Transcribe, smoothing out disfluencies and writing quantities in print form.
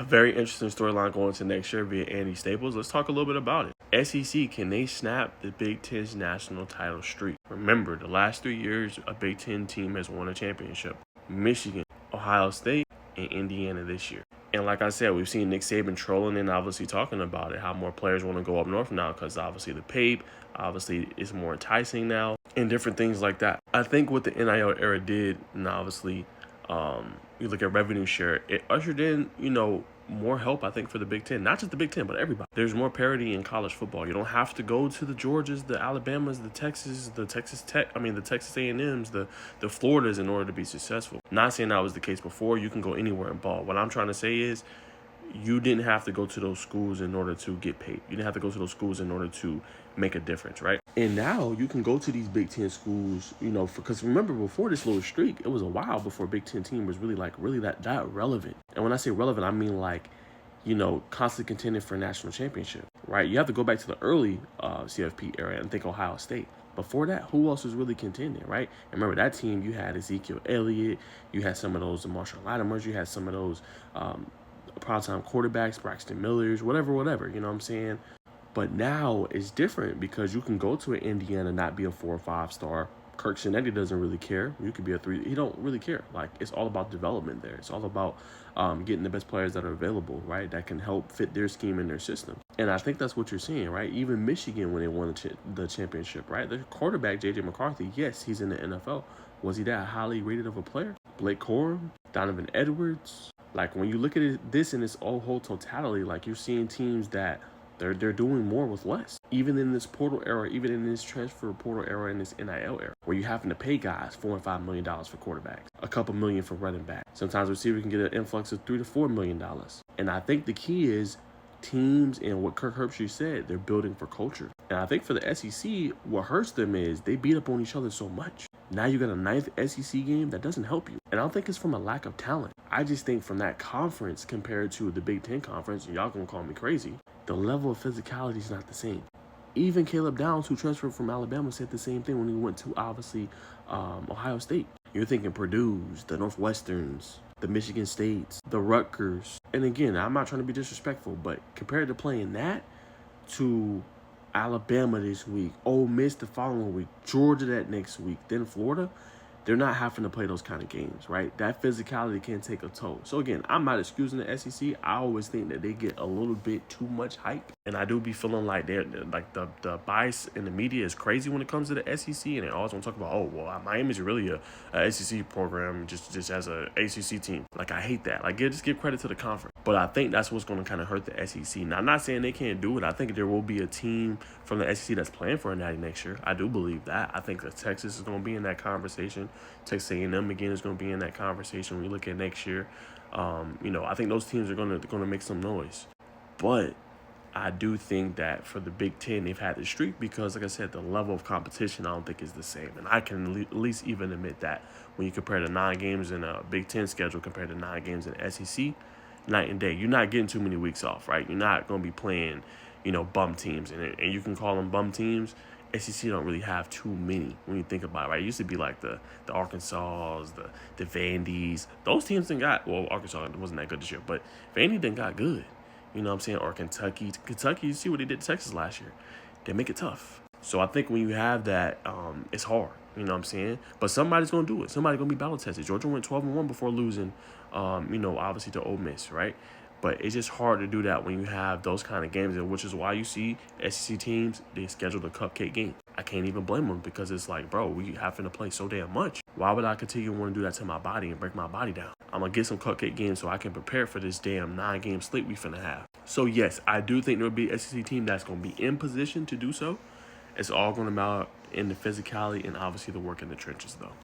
A very interesting storyline going into next year via Andy Staples. Let's talk a little bit about it. SEC, can they snap the Big Ten's national title streak? Remember, the last 3 years, a Big Ten team has won a championship. Michigan, Ohio State, and Indiana this year. And like I said, we've seen Nick Saban trolling and obviously talking about it, how more players want to go up north now because obviously the pay, obviously it's more enticing now, and different things like that. I think what the NIL era did, and obviously you look at revenue share, it ushered in, more help, I think, for the Big Ten. Not just the Big Ten, but everybody. There's more parity in college football. You don't have to go to the Georgias, the Alabamas, the Texas Tech, the Texas A&Ms, the Floridas in order to be successful. Not saying that was the case before. You can go anywhere and ball. What I'm trying to say is you didn't have to go to those schools in order to get paid. You didn't have to go to those schools in order to make a difference, right? And now you can go to these Big Ten schools, because remember before this little streak, it was a while before Big Ten team was really that relevant. And when I say relevant, I mean constantly contending for a national championship, right? You have to go back to the early CFP era and think Ohio State. Before that, who else was really contending, right? And remember that team, you had Ezekiel Elliott, you had some of those Marshall Latimers, you had some of those primetime quarterbacks, Braxton Millers, whatever, you know what I'm saying? But now it's different because you can go to an Indiana, not be a 4 or 5 star. Kirk Cinetti doesn't really care. You could be a 3. He don't really care. It's all about development there. It's all about getting the best players that are available, right? That can help fit their scheme and their system. And I think that's what you're seeing, right? Even Michigan, when they won the championship, right? Their quarterback, J.J. McCarthy, yes, he's in the NFL. Was he that highly rated of a player? Blake Corum, Donovan Edwards. When you look at this in its whole totality, you're seeing teams that they're doing more with less. Even in this portal era, even in this transfer portal era, in this NIL era, where you're having to pay guys $4 and $5 million for quarterbacks, a couple million for running back. Sometimes a receiver can get an influx of $3 to $4 million. And I think the key is teams, and what Kirk Herbstreit said, they're building for culture. And I think for the SEC, what hurts them is they beat up on each other so much. Now you got a 9th SEC game that doesn't help you. And I don't think it's from a lack of talent. I just think from that conference compared to the Big Ten conference, and y'all gonna call me crazy, the level of physicality is not the same. Even Caleb Downs, who transferred from Alabama, said the same thing when he went to, obviously, Ohio State. You're thinking Purdue's, the Northwesterns, the Michigan States, the Rutgers. And again, I'm not trying to be disrespectful, but compared to playing that to Alabama this week, Ole Miss the following week, Georgia that next week, then Florida, they're not having to play those kind of games, right? That physicality can take a toll. So again, I'm not excusing the SEC. I always think that they get a little bit too much hype. And I do be feeling like they're the bias in the media is crazy when it comes to the SEC. And they always want to talk about, Miami's really a SEC program just as a ACC team. I hate that. Just give credit to the conference. But I think that's what's going to kind of hurt the SEC. Now, I'm not saying they can't do it. I think there will be a team from the SEC that's playing for a natty next year. I do believe that. I think that Texas is going to be in that conversation. Texas A&M again is going to be in that conversation when we look at next year. I think those teams are going to make some noise. But I do think that for the Big Ten, they've had the streak because, like I said, the level of competition I don't think is the same. And I can at least even admit that when you compare the 9 games in a Big Ten schedule compared to 9 games in the SEC, night and day. You're not getting too many weeks off, right? You're not going to be playing, bum teams. And you can call them bum teams. SEC don't really have too many when you think about it, right? It used to be like the Arkansas, the Vandy's. Those teams didn't got, Arkansas wasn't that good this year, but Vandy didn't got good. You know what I'm saying? Or Kentucky. Kentucky, you see what they did to Texas last year. They make it tough. So I think when you have that, it's hard. You know what I'm saying? But somebody's going to do it. Somebody's going to be battle tested. Georgia went 12-1 before losing, obviously to Ole Miss, right? But it's just hard to do that when you have those kind of games, and which is why you see SEC teams, they scheduled a cupcake game. I can't even blame them because it's we having to play so damn much. Why would I continue to want to do that to my body and break my body down? I'm going to get some cupcake games so I can prepare for this damn 9-game slate we finna have. So, yes, I do think there will be an SEC team that's going to be in position to do so. It's all going to matter in the physicality and obviously the work in the trenches, though.